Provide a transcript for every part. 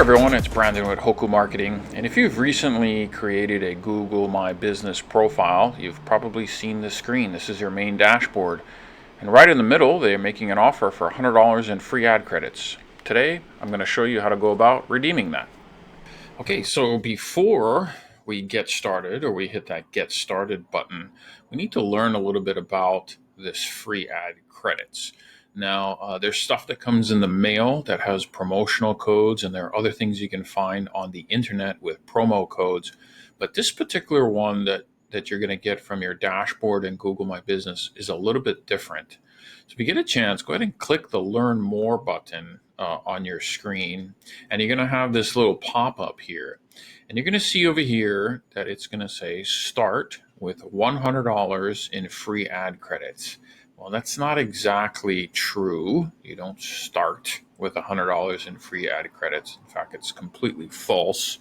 everyone, it's Brandon with Hoku Marketing, and if you've recently created a Google My Business profile, you've probably seen this screen. This is your main dashboard, and right in the middle they're making an offer for $100 in free ad credits. Today I'm going to show you how to go about redeeming that. Okay, so before we get started or we hit that Get Started button, we need to learn a little bit about this free ad credits. Now, there's stuff that comes in the mail that has promotional codes, and there are other things you can find on the internet with promo codes. But this particular one that you're going to get from your dashboard in Google My Business is a little bit different. So if you get a chance, go ahead and click the Learn More button on your screen, and you're going to have this little pop-up here. And you're going to see over here that it's going to say Start with $100 in free ad credits. Well, that's not exactly true. You don't start with $100 in free ad credits. In fact, it's completely false.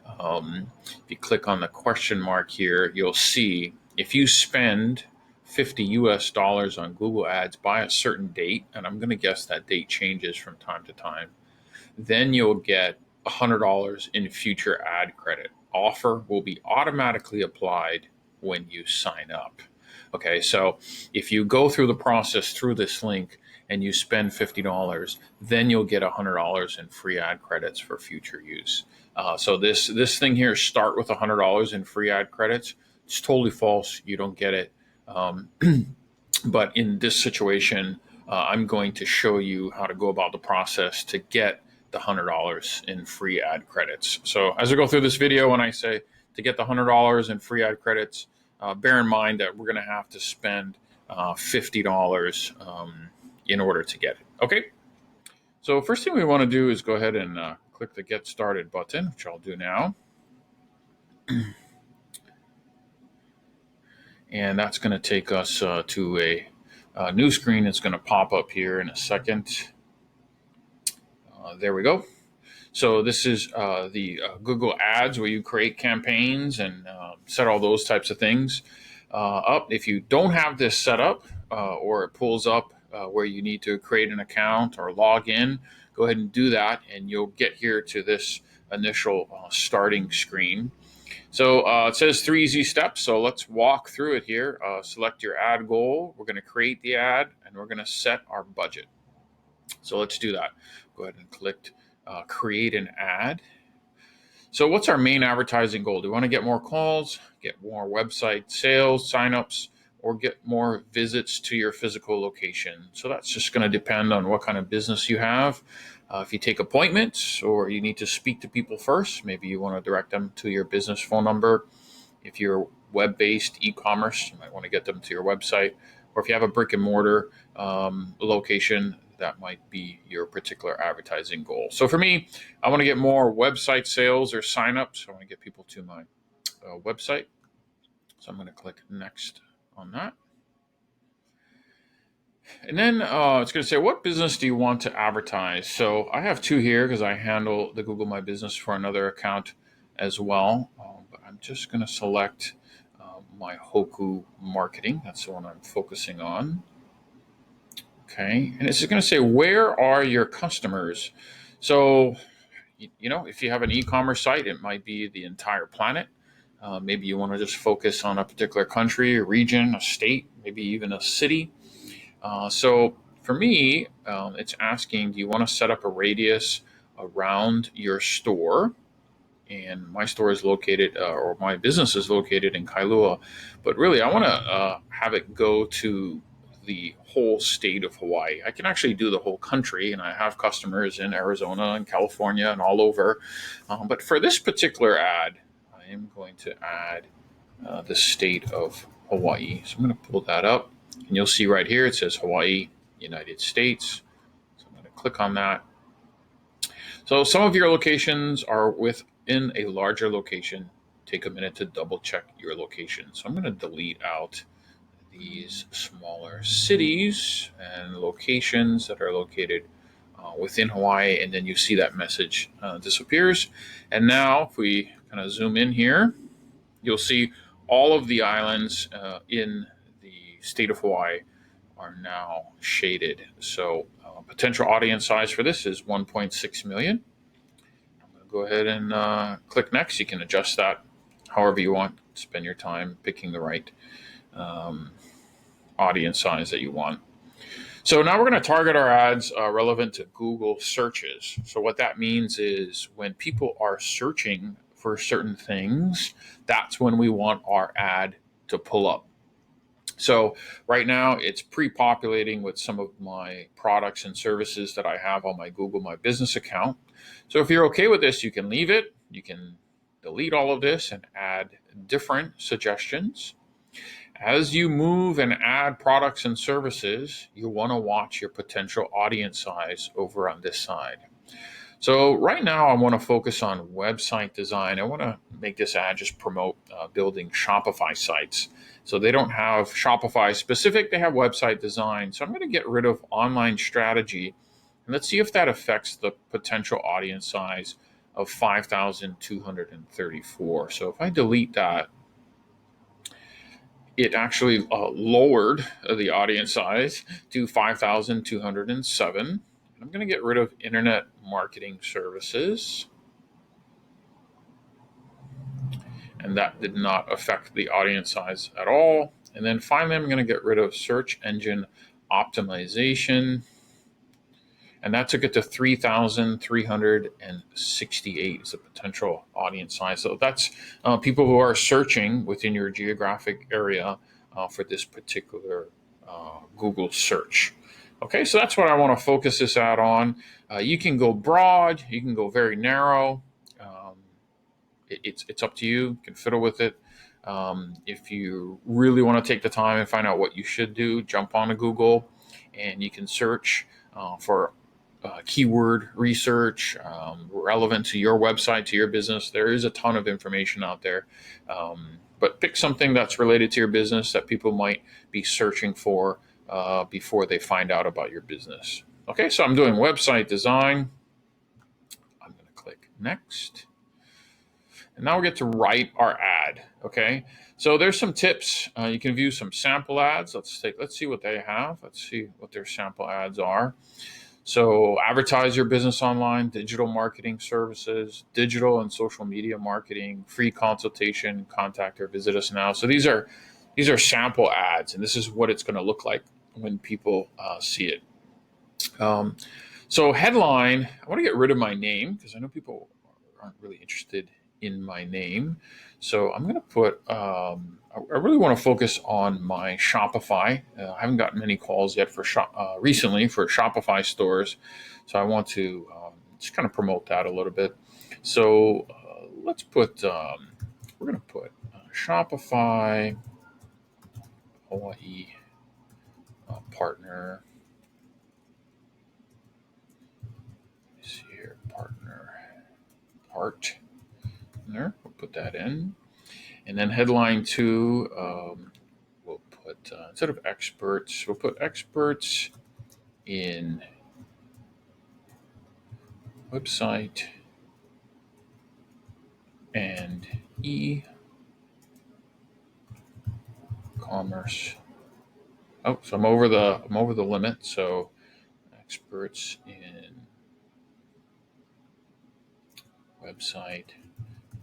If you click on the question mark here, you'll see if you spend $50 on Google Ads by a certain date, and I'm going to guess that date changes from time to time, then you'll get $100 in future ad credit. Offer will be automatically applied when you sign up. Okay, so if you go through the process through this link and you spend $50, then you'll get $100 in free ad credits for future use. So this thing here, start with $100 in free ad credits. It's totally false. You don't get it. But in this situation, I'm going to show you how to go about the process to get the $100 in free ad credits. So as I go through this video, when I say to get the $100 in free ad credits, bear in mind that we're going to have to spend $50 in order to get it. Okay. So first thing we want to do is go ahead and click the Get Started button, which I'll do now. And that's going to take us to a new screen. It's going to pop up here in a second. There we go. So this is the Google Ads where you create campaigns and set all those types of things up. If you don't have this set up or it pulls up where you need to create an account or log in, go ahead and do that, and you'll get here to this initial starting screen. So it says 3 easy steps. So let's walk through it here. Select your ad goal. We're going to create the ad, and we're going to set our budget. So let's do that. Go ahead and click create an ad. So what's our main advertising goal? Do we want to get more calls, get more website sales, signups, or get more visits to your physical location? So that's just going to depend on what kind of business you have. If you take appointments or you need to speak to people first, maybe you want to direct them to your business phone number. If you're web-based e-commerce, you might want to get them to your website. Or if you have a brick and mortar location, that might be your particular advertising goal. So for me, I want to get more website sales or signups. I want to get people to my website. So I'm going to click next on that. And then it's going to say, what business do you want to advertise? So I have two here because I handle the Google My Business for another account as well. But I'm just going to select my Hoku Marketing. That's the one I'm focusing on. Okay, and it's going to say, where are your customers? So, if you have an e-commerce site, it might be the entire planet. Maybe you want to just focus on a particular country, a region, a state, maybe even a city. So for me, it's asking, do you want to set up a radius around your store? And my store is located, or my business is located in Kailua. But really, I want to have it go to the whole state of Hawaii. I can actually do the whole country, and I have customers in Arizona and California and all over. But for this particular ad, I am going to add the state of Hawaii. So I'm going to pull that up, and you'll see right here it says Hawaii, United States. So I'm going to click on that. So some of your locations are within a larger location. Take a minute to double check your location. So I'm going to delete out these smaller cities and locations that are located within Hawaii, and then you see that message disappears. And now if we kind of zoom in here, you'll see all of the islands in the state of Hawaii are now shaded. So potential audience size for this is 1.6 million. I'm go ahead and click next. You can adjust that however you want. Spend your time picking the right um, audience size that you want. So now we're going to target our ads relevant to Google searches. So what that means is when people are searching for certain things, that's when we want our ad to pull up. So right now it's pre-populating with some of my products and services that I have on my Google My Business account. So if you're okay with this, you can leave it. You can delete all of this and add different suggestions. As you move and add products and services, you want to watch your potential audience size over on this side. So right now I want to focus on website design. I want to make this ad just promote building Shopify sites. So they don't have Shopify specific, they have website design. So I'm going to get rid of online strategy. And let's see if that affects the potential audience size of 5,234. So if I delete that, it actually lowered the audience size to 5,207. I'm going to get rid of internet marketing services. And that did not affect the audience size at all. And then finally, I'm going to get rid of search engine optimization. And that took it to 3,368 as a potential audience size. So that's people who are searching within your geographic area for this particular Google search. Okay, so that's what I want to focus this ad on. You can go broad, you can go very narrow. It's up to you. You can fiddle with it. If you really want to take the time and find out what you should do, jump onto Google and you can search for keyword research relevant to your website, to your business. There is a ton of information out there. But pick something that's related to your business that people might be searching for before they find out about your business. Okay, so I'm doing website design. I'm going to click next. And now we get to write our ad. Okay, so there's some tips. You can view some sample ads. Let's see what they have. Let's see what their sample ads are. So advertise your business online, digital marketing services, digital and social media marketing, free consultation, contact or visit us now. So these are sample ads, and this is what it's going to look like when people see it. So headline, I want to get rid of my name because I know people aren't really interested in my name. So I'm going to put, I really want to focus on my Shopify. I haven't gotten many calls yet for recently for Shopify stores. So I want to just kind of promote that a little bit. So let's put, we're going to put Shopify Hawaii partner. Let's see here, partner there. We'll put that in. And then headline 2, we'll put, instead of experts, we'll put experts in website and e-commerce. Oh, so I'm over the limit. So experts in website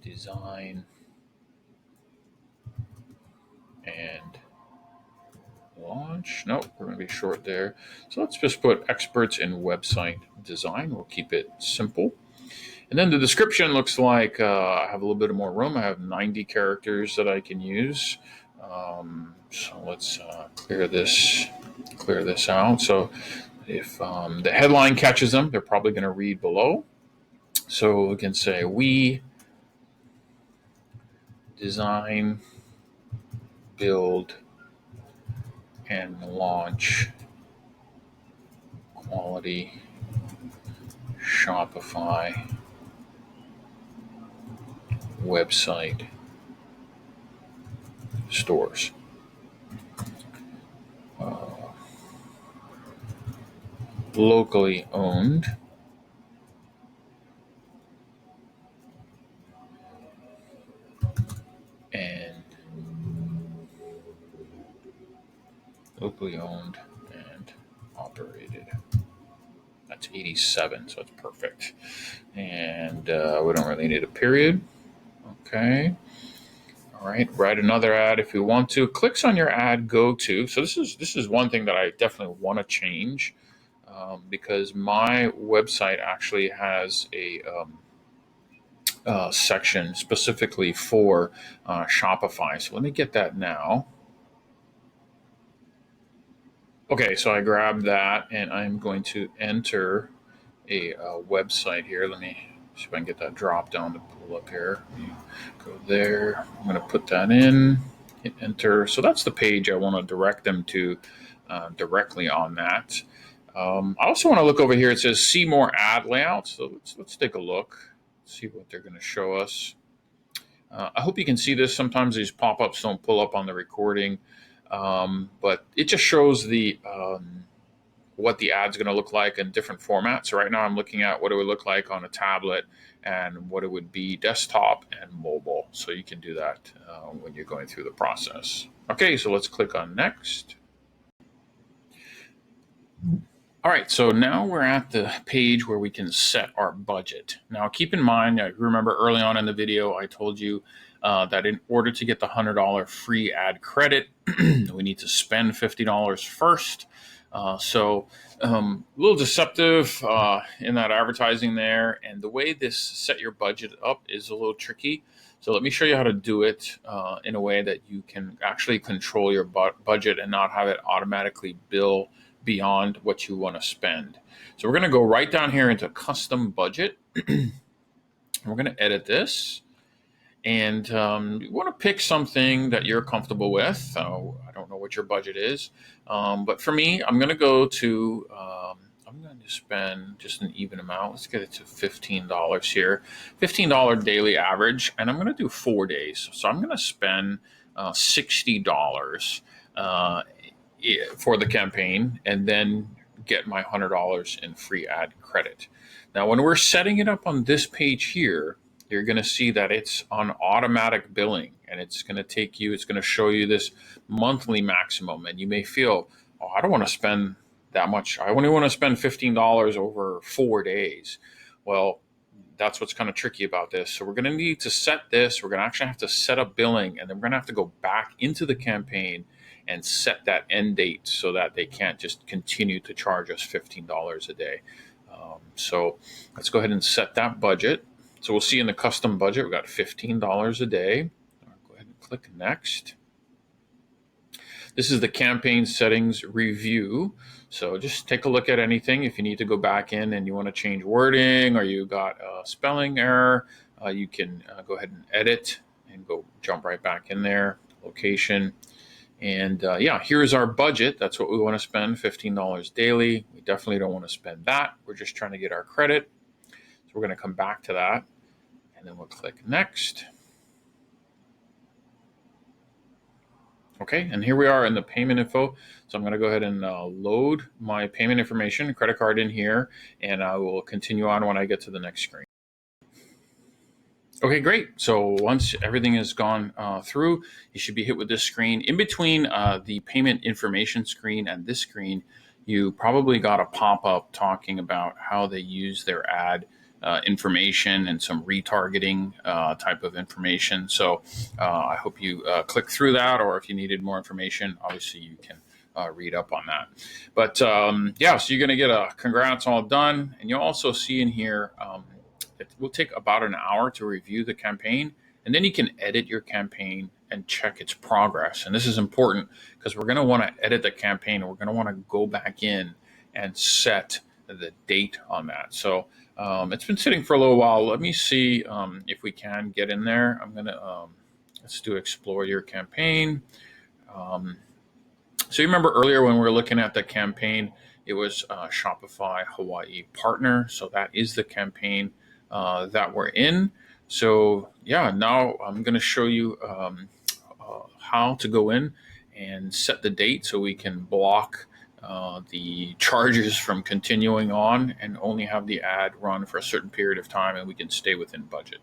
design and launch. Nope, we're going to be short there. So let's just put experts in website design. We'll keep it simple. And then the description looks like I have a little bit more room. I have 90 characters that I can use. So let's clear this out. So if the headline catches them, they're probably going to read below. So we can say, we design, build, and launch quality Shopify website stores. Locally owned and operated. That's 87, so it's perfect. And we don't really need a period. Okay. All right, write another ad if you want to. Clicks on your ad go to. So this is one thing that I definitely want to change, because my website actually has a section specifically for Shopify. So let me get that now. Okay, so I grabbed that and I'm going to enter a website here. Let me see if I can get that drop down to pull up here. Go there. I'm going to put that in, hit enter. So that's the page I want to direct them to directly on that. I also want to look over here. It says see more ad layouts. So let's take a look, see what they're going to show us. I hope you can see this. Sometimes these pop-ups don't pull up on the recording, but it just shows the what the ad's going to look like in different formats. So right now I'm looking at what it would look like on a tablet and what it would be desktop and mobile. So you can do that when you're going through the process. Okay, so let's click on next. All right, so now we're at the page where we can set our budget. Now, keep in mind, remember early on in the video, I told you that in order to get the $100 free ad credit, we need to spend $50 first. A little deceptive in that advertising there. And the way this set your budget up is a little tricky. So let me show you how to do it in a way that you can actually control your budget and not have it automatically bill beyond what you want to spend. So we're going to go right down here into custom budget. We're going to edit this. And you want to pick something that you're comfortable with. I don't know what your budget is. But for me, I'm going to go to, I'm going to spend just an even amount. Let's get it to $15 here. $15 daily average. And I'm going to do 4 days. So I'm going to spend $60 for the campaign and then get my $100 in free ad credit. Now, when we're setting it up on this page here, you're going to see that it's on automatic billing and it's going to take you, it's going to show you this monthly maximum. And you may feel, oh, I don't want to spend that much. I only want to spend $15 over 4 days. Well, that's what's kind of tricky about this. So we're going to need to set this. We're going to actually have to set up billing, and then we're going to have to go back into the campaign and set that end date so that they can't just continue to charge us $15 a day. So let's go ahead and set that budget. So we'll see in the custom budget, we've got $15 a day. I'll go ahead and click next. This is the campaign settings review. So just take a look at anything. If you need to go back in and you want to change wording or you got a spelling error, you can go ahead and edit and jump right back in there, location. And yeah, here's our budget. That's what we want to spend, $15 daily. We definitely don't want to spend that. We're just trying to get our credit. So we're going to come back to that. And then we'll click next. Okay, and here we are in the payment info. So I'm going to go ahead and load my payment information, credit card in here, and I will continue on when I get to the next screen. Okay, great. So once everything has gone through, you should be hit with this screen. In between the payment information screen and this screen, you probably got a pop-up talking about how they use their ad information and some retargeting type of information. So I hope you click through that, or if you needed more information, obviously you can read up on that. But yeah, so you're going to get a congrats all done. And you'll also see in here, it will take about an hour to review the campaign, and then you can edit your campaign and check its progress. And this is important because we're going to want to edit the campaign, and we're going to want to go back in and set the date on that. So it's been sitting for a little while. Let me see if we can get in there. I'm going to, let's do explore your campaign. So you remember earlier when we were looking at the campaign, it was Shopify Hawaii Partner. So that is the campaign that we're in. So yeah, now I'm going to show you how to go in and set the date so we can block the charges from continuing on and only have the ad run for a certain period of time, and we can stay within budget.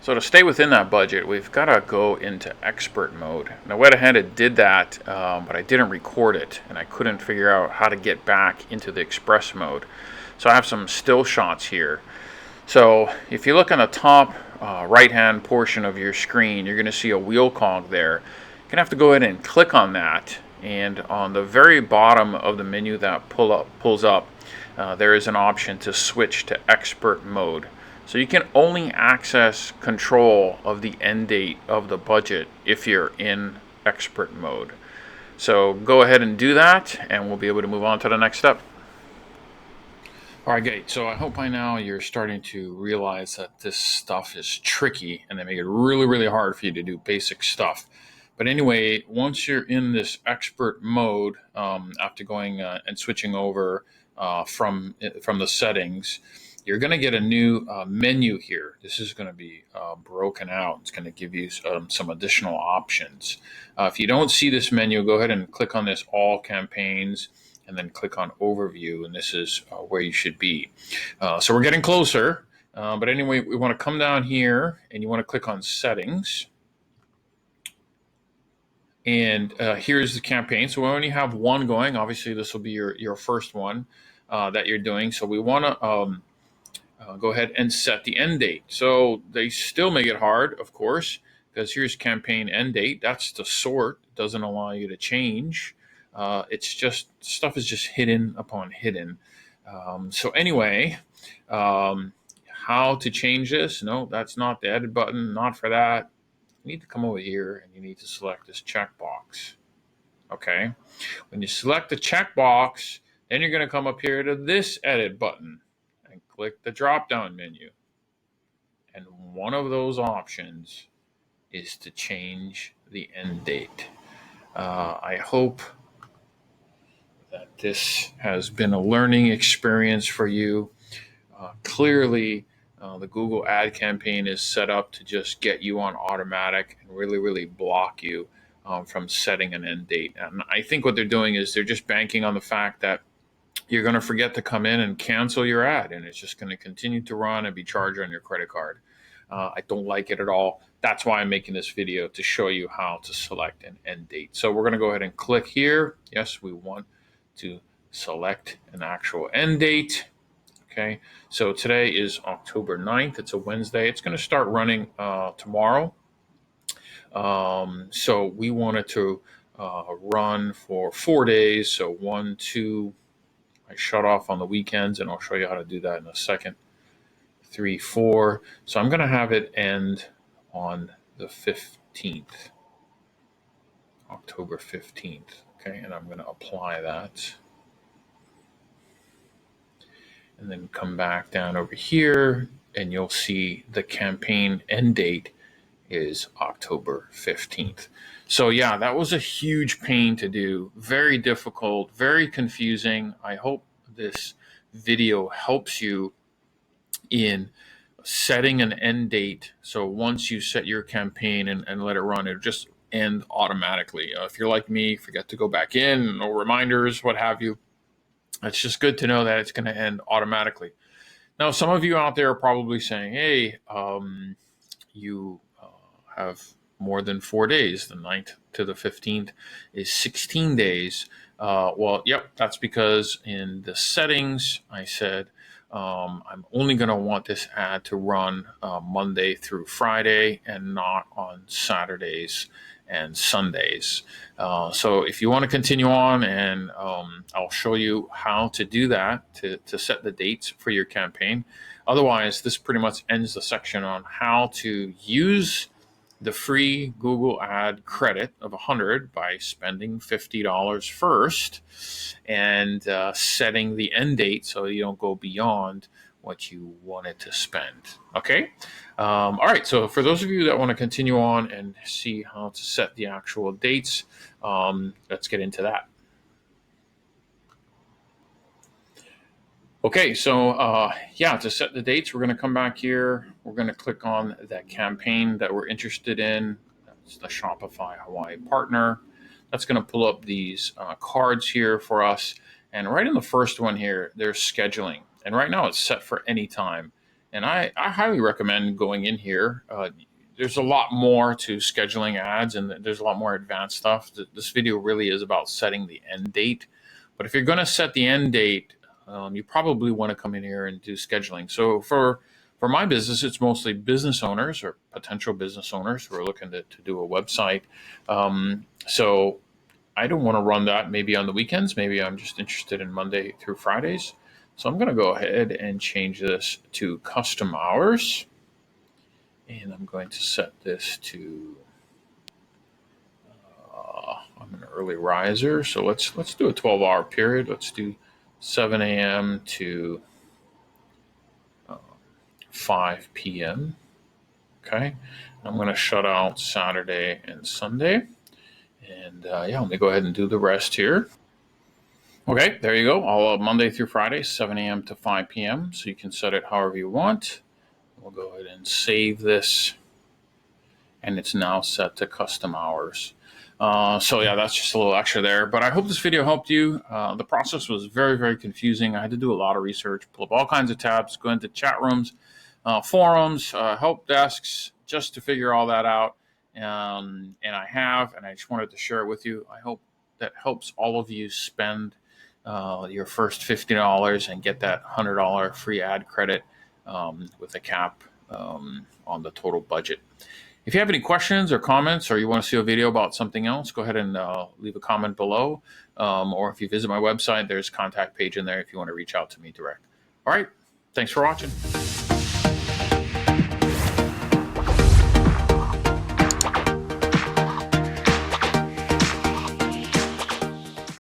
So to stay within that budget, we've got to go into expert mode. And I went ahead and did that, but I didn't record it, and I couldn't figure out how to get back into the express mode. So I have some still shots here. So if you look on the top right hand portion of your screen, you're going to see a wheel cog there. You're going to have to go ahead and click on that, and on the very bottom of the menu that pulls up, there is an option to switch to expert mode. So you can only access control of the end date of the budget if you're in expert mode. So go ahead and do that, and we'll be able to move on to the next step. All right, great. So I hope by now you're starting to realize that this stuff is tricky and they make it really, really hard for you to do basic stuff. But anyway, once you're in this expert mode, after going and switching over from the settings, you're going to get a new menu here. This is going to be broken out. It's going to give you some additional options. If you don't see this menu, go ahead and click on this All Campaigns, and then click on Overview, and this is where you should be. So we're getting closer, but anyway, we want to come down here, and you want to click on Settings. And here's the campaign. So we only have one going. Obviously, this will be your first one that you're doing. So we want to go ahead and set the end date. So they still make it hard, of course, because here's campaign end date. That's the sort. It doesn't allow you to change. It's just stuff is just hidden upon hidden. So anyway, how to change this? No, that's not the edit button. Not for that. You need to come over here and you need to select this checkbox. Okay. When you select the checkbox, then you're going to come up here to this edit button and click the drop-down menu. And one of those options is to change the end date. I hope that this has been a learning experience for you. Clearly, the Google ad campaign is set up to just get you on automatic and really, really block you from setting an end date. And I think what they're doing is they're just banking on the fact that you're going to forget to come in and cancel your ad, and it's just going to continue to run and be charged on your credit card. I don't like it at all. That's why I'm making this video, to show you how to select an end date. So we're going to go ahead and click here. Yes, we want to select an actual end date. Okay, so today is October 9th. It's a Wednesday. It's going to start running tomorrow. So we wanted to run for 4 days. So 1, 2, I shut off on the weekends, and I'll show you how to do that in a second. 3, 4. So I'm going to have it end on the 15th, October 15th. Okay, and I'm going to apply that. And then come back down over here, and you'll see the campaign end date is October 15th. So yeah, that was a huge pain to do. Very difficult, very confusing. I hope this video helps you in setting an end date. So once you set your campaign and let it run, it'll just end automatically. If you're like me, forget to go back in, no reminders, what have you. It's just good to know that it's going to end automatically. Now, some of you out there are probably saying, hey, you have more than 4 days. The 9th to the 15th is 16 days. Well, yep, that's because in the settings, I said I'm only going to want this ad to run Monday through Friday and not on Saturdays and Sundays. So if you want to continue on, and I'll show you how to do that to set the dates for your campaign. Otherwise, this pretty much ends the section on how to use the free Google ad credit of $100 by spending $50 first and setting the end date so you don't go beyond what you wanted to spend. Okay. All right. So for those of you that want to continue on and see how to set the actual dates, let's get into that. Okay, so yeah, to set the dates, we're going to come back here. We're going to click on that campaign that we're interested in. That's the Shopify Hawaii partner. That's going to pull up these cards here for us. And right in the first one here, there's scheduling. And right now it's set for any time. And I highly recommend going in here. There's a lot more to scheduling ads, and there's a lot more advanced stuff. This video really is about setting the end date. But if you're going to set the end date, you probably want to come in here and do scheduling. So for my business, it's mostly business owners or potential business owners who are looking to do a website. So I don't want to run that maybe on the weekends. Maybe I'm just interested in Monday through Fridays. So I'm going to go ahead and change this to custom hours. And I'm going to set this to, I'm an early riser. So let's do a 12-hour period. Let's do 7 a.m. to 5 p.m. Okay. I'm going to shut out Saturday and Sunday. And yeah, let me go ahead and do the rest here. Okay, there you go. All Monday through Friday, 7 a.m. to 5 p.m. So you can set it however you want. We'll go ahead and save this. And it's now set to custom hours. So yeah, that's just a little extra there. But I hope this video helped you. The process was very, very confusing. I had to do a lot of research, pull up all kinds of tabs, go into chat rooms, forums, help desks, just to figure all that out. And I just wanted to share it with you. I hope that helps all of you spend your first $50 and get that $100 free ad credit with a cap on the total budget. If you have any questions or comments, or you want to see a video about something else, go ahead and leave a comment below. Or if you visit my website, there's a contact page in there if you want to reach out to me direct. All right. Thanks for watching.